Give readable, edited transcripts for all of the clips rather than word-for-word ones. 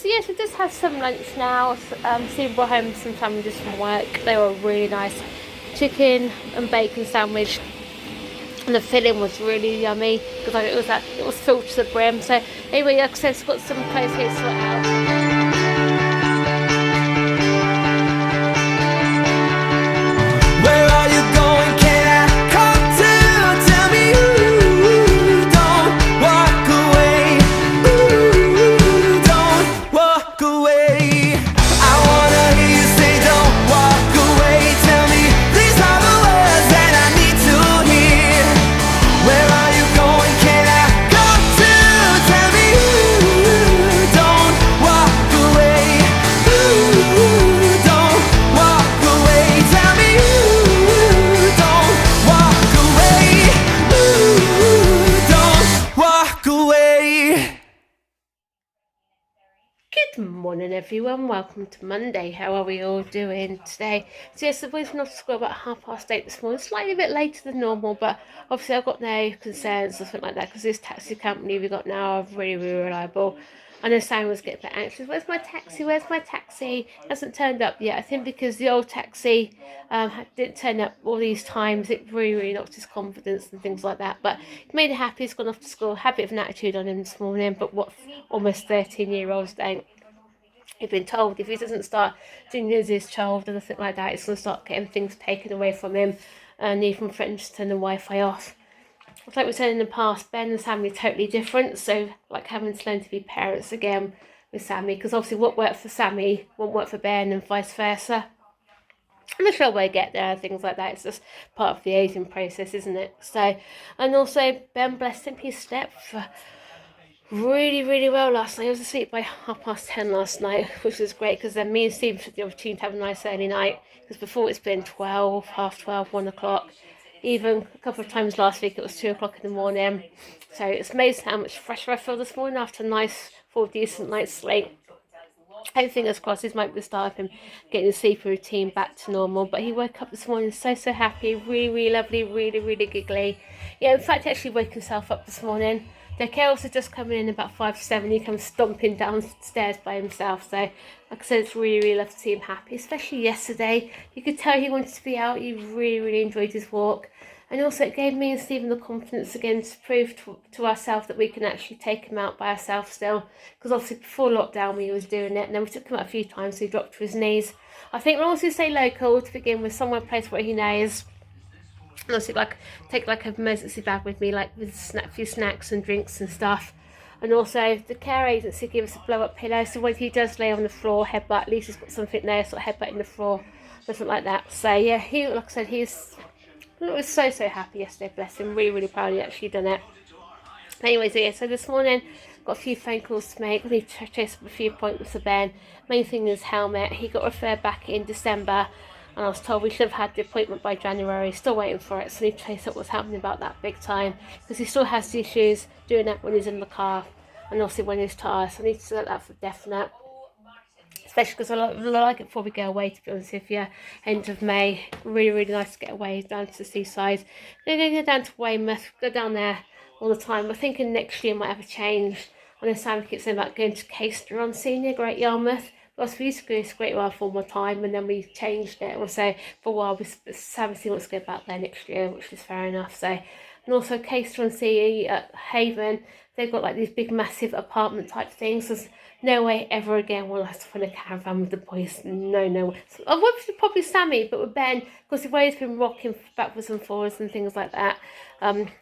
So yes, we just had some lunch now. Steve brought home some sandwiches from work. They were really nice. Chicken and bacon sandwich. And the filling was really yummy because it was filled to the brim. So anyway, like I said, it's got some clothes here to sort out. Good morning everyone, welcome to Monday. How are we all doing today? So yes, I was not to school about 8:30 this morning, slightly a bit later than normal, but obviously I've got no concerns or something like that because this taxi company we got now are really reliable. I know Sam was getting a bit anxious. Where's my taxi? Where's my taxi? It hasn't turned up yet. I think because the old taxi didn't turn up all these times, it really knocked his confidence and things like that. But it made him happy. He's gone off to school. Had a bit of an attitude on him this morning, but what almost 13-year-olds don't. He's been told if he doesn't start doing his child or anything like that, it's going to start getting things taken away from him, and even threatens to turn the Wi-Fi off. It's like we said in the past, Ben and Sammy are totally different, so like having to learn to be parents again with Sammy, because obviously what worked for Sammy won't work for Ben and vice versa. I'm not sure where I get there, things like that. It's just part of the aging process, isn't it? So, and also Ben, bless him, he slept for really well last night. I was asleep by 10:30 last night, which was great because then me and Steve had the opportunity to have a nice early night, because before it's been 12, half 12, 1 o'clock. Even a couple of times last week it was 2 o'clock in the morning. So it's amazing how much fresher I feel this morning after a nice full decent night's sleep. Fingers crossed this might be the start of him getting his sleep routine back to normal. But he woke up this morning so happy, really lovely, really giggly. Yeah, in fact he actually woke himself up this morning. The chaos had just coming in about 5 to 7. He comes stomping downstairs by himself. So, like I said, it's really lovely to see him happy, especially yesterday. You could tell he wanted to be out. He really enjoyed his walk. And also it gave me and Stephen the confidence again to prove to ourselves that we can actually take him out by ourselves still. Because obviously before lockdown we was doing it, and then we took him out a few times, so he dropped to his knees. I think we'll also stay local to begin with, somewhere place where he knows. And also take like an emergency bag with me, like with a few snacks and drinks and stuff. And also the care agency gives us a blow up pillow, so when he does lay on the floor, headbutt, at least he's got something there, sort of headbutt in the floor, something like that. So yeah, he, like I said, he was so happy yesterday, bless him, really proud he actually done it. Anyways, yeah, so this morning got a few phone calls to make. I need to chase up a few appointments for Ben. Main thing is helmet. He got referred back in December, and I was told we should have had the appointment by January. Still waiting for it, so I need to chase up what's happening about that big time, because he still has the issues doing that when he's in the car and also when he's tired, so I need to set that for definite. Especially because I like it before we go away, to be honest with you. End of May, really nice to get away down to the seaside. We're going to go down to Weymouth, go down there all the time. We're thinking next year might have a change. I know Sam keeps saying about going to Caister on Senior, Great Yarmouth. But we used to go to Great Yarmouth all the time, and then we changed it. And so for a while, Sam wants to go back there next year, which is fair enough. So, and also Caister on Sea at Haven, they've got like these big massive apartment type things. There's no way ever again will I have to find a caravan with the boys. No. So I would probably Sammy, but with Ben, because the way he's been rocking backwards and forwards and things like that.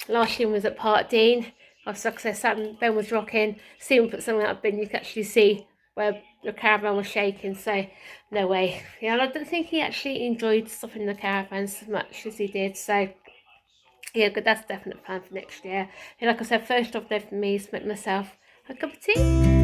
Last year was at Park Dean. Like I said, Ben was rocking. Stephen put something out of Ben, you could actually see where the caravan was shaking, so no way. Yeah, and I don't think he actually enjoyed stuff in the caravan as much as he did, so yeah, good, that's a definite plan for next year. And like I said, first off there for me is make myself a cup of tea.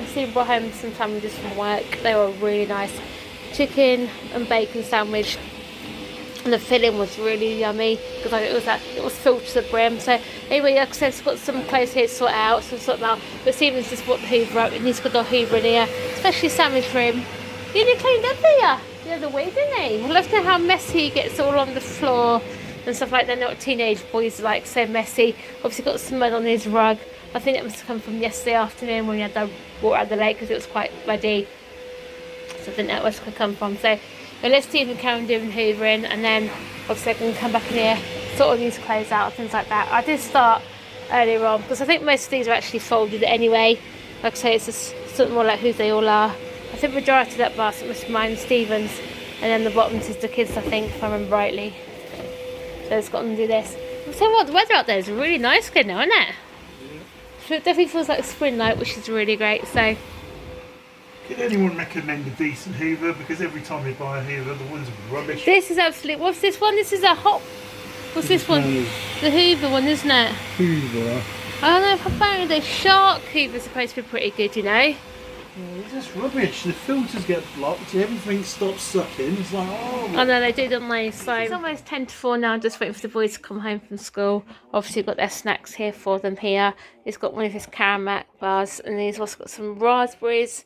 Stephen brought home some sandwiches from work. They were really nice. Chicken and bacon sandwich. And the filling was really yummy because it was filled to the brim. So anyway, like I said, I've got some clothes here to sort out, so sort them out. But Stephen's just brought the Hoover up, and he's got the Hoover in here, especially sandwich room. He only cleaned up here the other week, didn't he? I love to know how messy he gets all on the floor and stuff like that. They're not teenage boys like so messy. Obviously got some mud on his rug. I think it must have come from yesterday afternoon when we had the water out of the lake because it was quite muddy. So I think that was could come from. So let Stephen carry on doing hoovering, and then obviously I can come back in here, sort all these clothes out, things like that. I did start earlier on because I think most of these are actually folded anyway. Like I say, it's just something more like who they all are. I think majority of that basket must be mine and Stephen's, and then the bottom is the kids, I think, if I remember rightly. So it's got to do this. I'll tell you what, the weather out there is really nice again now, isn't it? So it definitely feels like spring light, which is really great. So. Can anyone recommend a decent Hoover? Because every time they buy a Hoover, the ones are rubbish. This is absolute. What's this one? This is a hot. What's this one? The Hoover one, isn't it? Hoover. I don't know if I found the shark Hoover's supposed to be pretty good, you know. Yeah, it's just rubbish. The filters get blocked. Everything stops sucking. It's like, oh. I know they do, don't they? So it's almost 10 to 4 now. I'm just waiting for the boys to come home from school. Obviously, got their snacks here for them here. He's got one of his caramel bars, and he's also got some raspberries,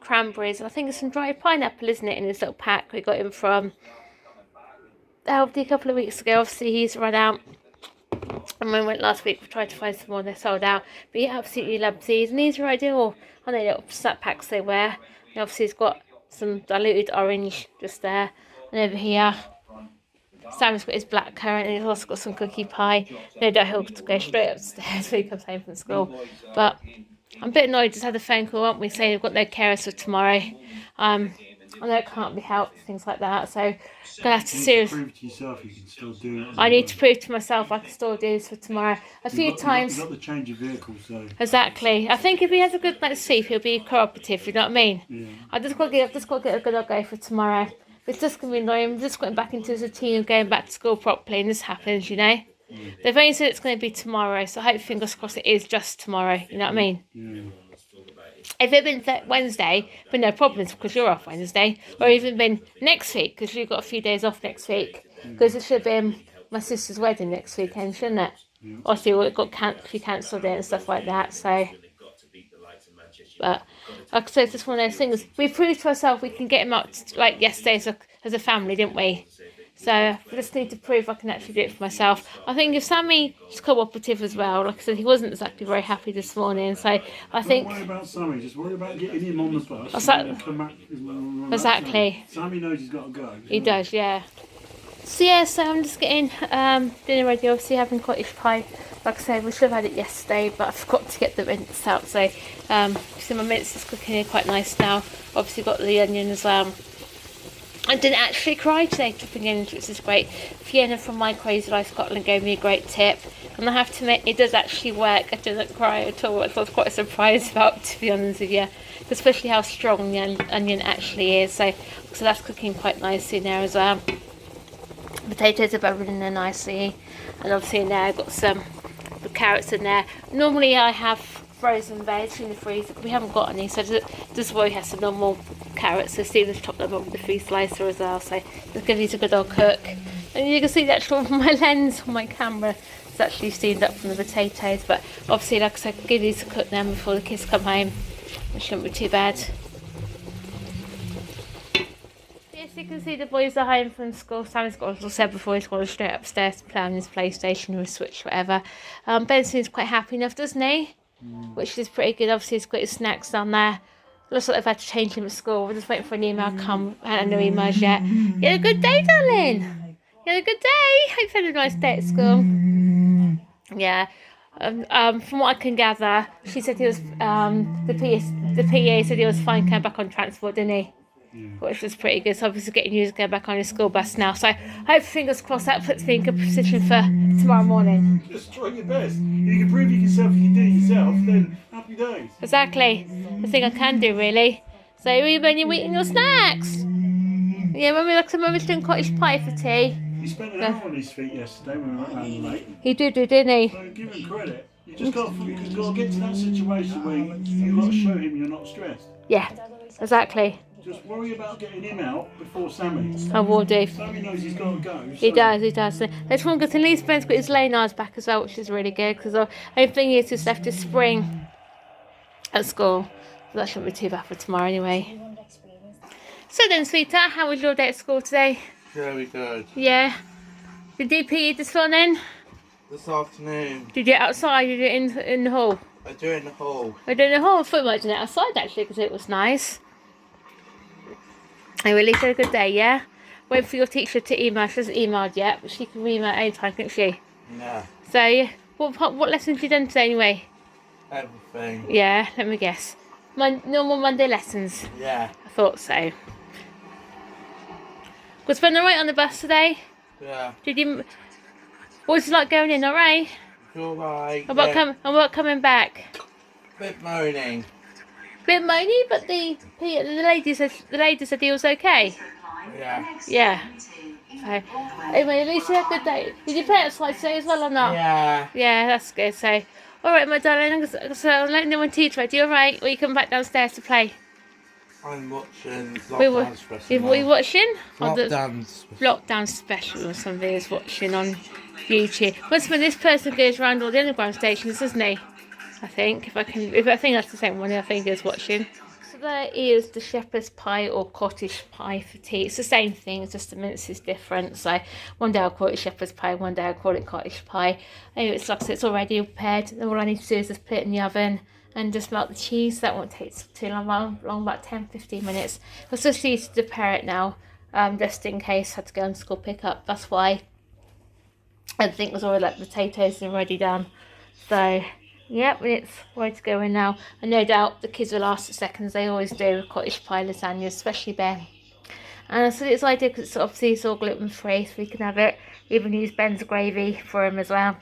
cranberries, and I think it's some dried pineapple, isn't it, in his little pack we got him from Aldi a couple of weeks ago. Obviously he's run out, and when we went last week we tried to find some more, they're sold out, but he absolutely loves these, and these are ideal. I know little snack packs they wear. And obviously he's got some diluted orange just there, and over here Sam's got his black currant, and he's also got some cookie pie. No doubt he'll go straight upstairs when he comes home from school. But I'm a bit annoyed, just had a phone call, aren't we, saying we've got no carers for tomorrow. I know it can't be helped, things like that, so I'm going to have to seriously... Prove to yourself you can still do it. I need to prove to myself I can still do this for tomorrow. A few times... You've got to change your vehicle, so... Exactly. I think if he has a good night's sleep, he'll be cooperative, you know what I mean? Yeah. I've just got to get a good old go for tomorrow. It's just going to be annoying. I'm just getting back into his routine of going back to school properly, and this happens, you know? Yeah. They've only said it's going to be tomorrow, so I hope, fingers crossed, it is just tomorrow, you know what I mean? Yeah. If it had been Wednesday, but no problems because you're off Wednesday, or even been next week because you've got a few days off next week, because it should have been my sister's wedding next weekend, shouldn't it? Yeah. Obviously, it got cancelled it and stuff like that. So, but like I said, it's just one of those things. We proved to ourselves we can get him out like yesterday as a family, didn't we? So I just need to prove I can actually do it for myself. I think if Sammy is cooperative as well, like I said, he wasn't exactly very happy this morning. So I think... Don't worry about Sammy, just worry about getting him on the bus. Exactly. Sammy knows he's got to go. He does, yeah. So yeah, so I'm just getting dinner ready, obviously having cottage pie. Like I said, we should have had it yesterday, but I forgot to get the mince out. So, so my mince is cooking here quite nice now. Obviously got the onion as well. I didn't actually cry today chopping onions, which is great. Fiona from My Crazy Life Scotland gave me a great tip, and I have to admit it does actually work. I didn't cry at all, which I was quite surprised about, to be honest with you, especially how strong the onion actually is. So that's cooking quite nicely now as well. Potatoes are bubbling in there nicely, and obviously now I've got some the carrots in there. Normally I have frozen veg in the freezer, but we haven't got any, so this boy has some normal carrots, so Stephen's chopped them up with the food slicer as well, so just give these a good old cook. And you can see the actual my lens on my camera is actually steamed up from the potatoes, but obviously like I said, give these a cook now before the kids come home. It shouldn't be too bad. Yes, you can see the boys are home from school. Sammy's got, as I said before, he's gone straight upstairs to play on his PlayStation or his Switch, whatever. Ben seems quite happy enough, doesn't he? Which is pretty good. Obviously he's got his snacks down there. Looks like they've had to change him at school. We're just waiting for an email to come. I haven't had no emails yet. You had a good day, darling? You had a good day? Hope you had a nice day at school. Yeah. From what I can gather, she said he was the PA said he was fine coming back on transport, didn't he? Which was pretty good. So obviously getting used to go back on his school bus now. So I hope, fingers crossed, that puts me in good position for tomorrow morning. Just try your best. If you can prove yourself you can do it yourself, then happy days. Exactly. The thing I can do, really. So when you're eating your snacks. Yeah, when we doing cottage pie for tea. He spent an hour on his feet yesterday when we went round the lake. He did, didn't he? So give him credit. You just got to get to that situation where you've got to show him you're not stressed. Yeah, exactly. Just worry about getting him out before Sammy. I will do. Sammy knows he's got to go. He does. There's one good thing. At least Ben's got his lane eyes back as well, which is really good, because the only thing is he's left this spring at school. So that shouldn't be too bad for tomorrow anyway. So then, sweetheart, how was your day at school today? Very good. Yeah. Did you do PE this morning? This afternoon, Did you do it outside? Did you do it in the hall? I do it in the hall. I don't know how I thought you might do it outside actually, because it was nice. I really had a good day, yeah? Wait for your teacher to email. She hasn't emailed yet, but she can email anytime, can't she? Yeah. So, yeah. What lessons have you done today anyway? Everything. Yeah, let me guess. Normal Monday lessons. Yeah. I thought so. Was fun alright on the bus today? Yeah. Did you? What was it like going in? Alright. Alright. About coming back? Bit moaning. Bit moany, but the lady said he was okay. Yeah. Yeah. So, anyway, at least you had a good day. Did you play outside today as well or not? Yeah. Yeah, that's good. So, alright, my darling. So I'll let no one teach ready. Alright, or you come back downstairs to play. I'm watching What are you watching? Lockdown Lockdown special or something is watching on YouTube. Once when this person goes around all the underground stations, doesn't he? I think if I think that's the same one. I think is watching. So there is the shepherd's pie or cottage pie for tea. It's the same thing, it's just the mince is different. So one day I'll call it shepherd's pie, one day I'll call it cottage pie. Anyway, it's like I said, it's already prepared. All I need to do is just put it in the oven and just melt the cheese. That won't take too long, about 10-15 minutes. I just need to prepare it now, just in case I had to go on school pickup. That's why everything was already like potatoes and already done. So yep, it's ready to go in now. And no doubt the kids will ask the seconds, they always do, cottage pie lasagna, especially Ben. And so it's ideal because obviously it's all gluten free, so we can have it. Even use Ben's gravy for him as well.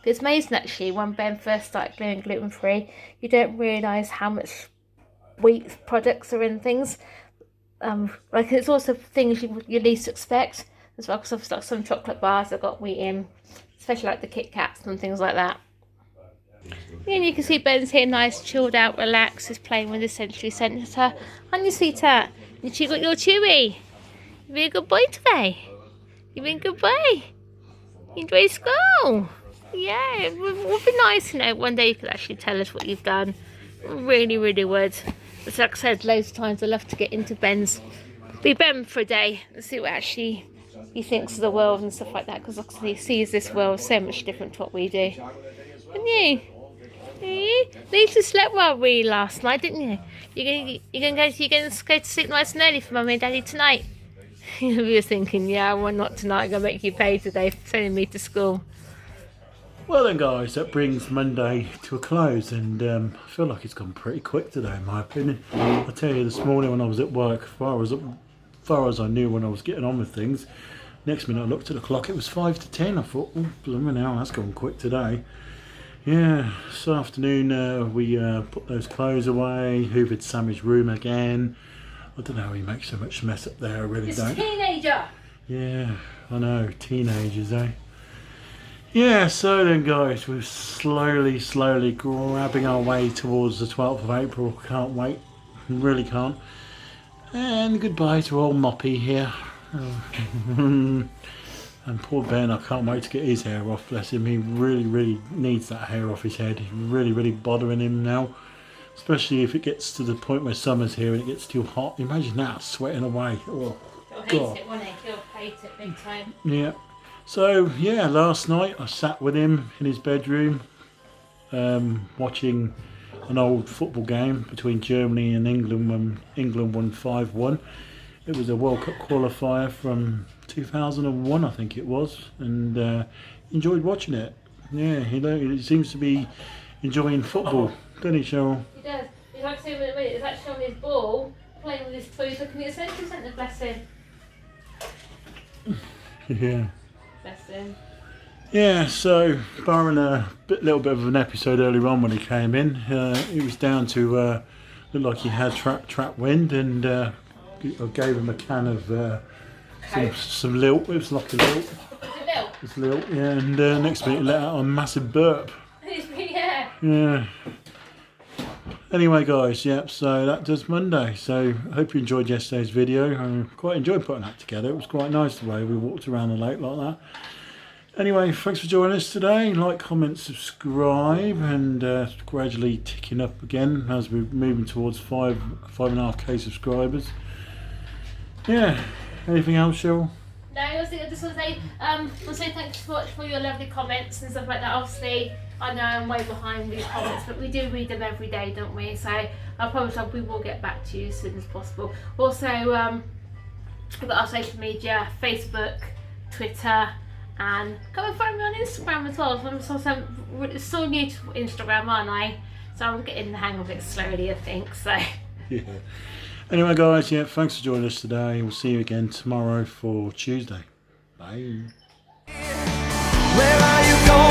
It's amazing actually, when Ben first started going gluten free, you don't realise how much wheat products are in things. Like it's also things you least expect as well, because like some chocolate bars have got wheat in, especially like the Kit Kats and things like that. And you can see Ben's here, nice, chilled out, relaxed, is playing with the sensory centre. And you see that, and you got your chewy. You've been a good boy today. You've been a good boy. You enjoy school. Yeah, it would be nice, you know, one day you could actually tell us what you've done. Really, really would. But like I said loads of times, I love to get into be Ben for a day and see what actually he thinks of the world and stuff like that, because obviously he sees this world so much different to what we do. And you? Lisa slept well really last night, didn't you? You're gonna go to sleep nice and early for Mummy and Daddy tonight. We were thinking, yeah, why not tonight? I'm gonna make you pay today for sending me to school. Well then guys, that brings Monday to a close, and I feel like it's gone pretty quick today in my opinion. I tell you, this morning when I was at work, as far as I knew when I was getting on with things, next minute I looked at the clock, it was 5 to 10. I thought, oh blooming hell, that's gone quick today. Yeah, this afternoon we put those clothes away, hoovered Sammy's room again. I don't know how he makes so much mess up there, I really don't. It's a teenager! Yeah, I know, teenagers, eh? Yeah, so then guys, we're slowly grabbing our way towards the 12th of April. Can't wait, really can't. And goodbye to old Moppy here. And poor Ben, I can't wait to get his hair off, bless him. He really needs that hair off his head. It's really bothering him now. Especially if it gets to the point where summer's here and it gets too hot. Imagine that, sweating away. Oh, He'll hate it, won't he? He'll hate it big time. Yeah. So, yeah, last night I sat with him in his bedroom watching an old football game between Germany and England when England won 5-1. It was a World Cup qualifier from 2001, I think it was, and enjoyed watching it. Yeah, he seems to be enjoying football, doesn't he, Cheryl? He does. He's like saying in a minute, he's actually on his ball, playing with his toys, looking at the centre centre, bless him. Yeah. Bless him. Yeah, so barring a little bit of an episode earlier on when he came in, he was down to look like he had trap wind, and I gave him a can of some lilt. It was like a lilt. Was it Lil? It's lilt, yeah. And next minute he let out a massive burp. He's really Yeah. Anyway, guys, yep, so that does Monday. So I hope you enjoyed yesterday's video. I quite enjoyed putting that together. It was quite nice the way we walked around the lake like that. Anyway, thanks for joining us today. Like, comment, subscribe, and gradually ticking up again as we're moving towards 5.5k subscribers. Yeah. Anything else, Cheryl? No, I just want to say thank you so much for your lovely comments and stuff like that. Obviously, I know I'm way behind with your comments, but we do read them every day, don't we? So I promise we will get back to you as soon as possible. Also, we've got our social media, Facebook, Twitter, and come and find me on Instagram as well. I'm so new to Instagram, aren't I? So I'm getting the hang of it slowly, I think. So. Yeah. Anyway, guys, yeah, thanks for joining us today. We'll see you again tomorrow for Tuesday. Bye. Where are you going?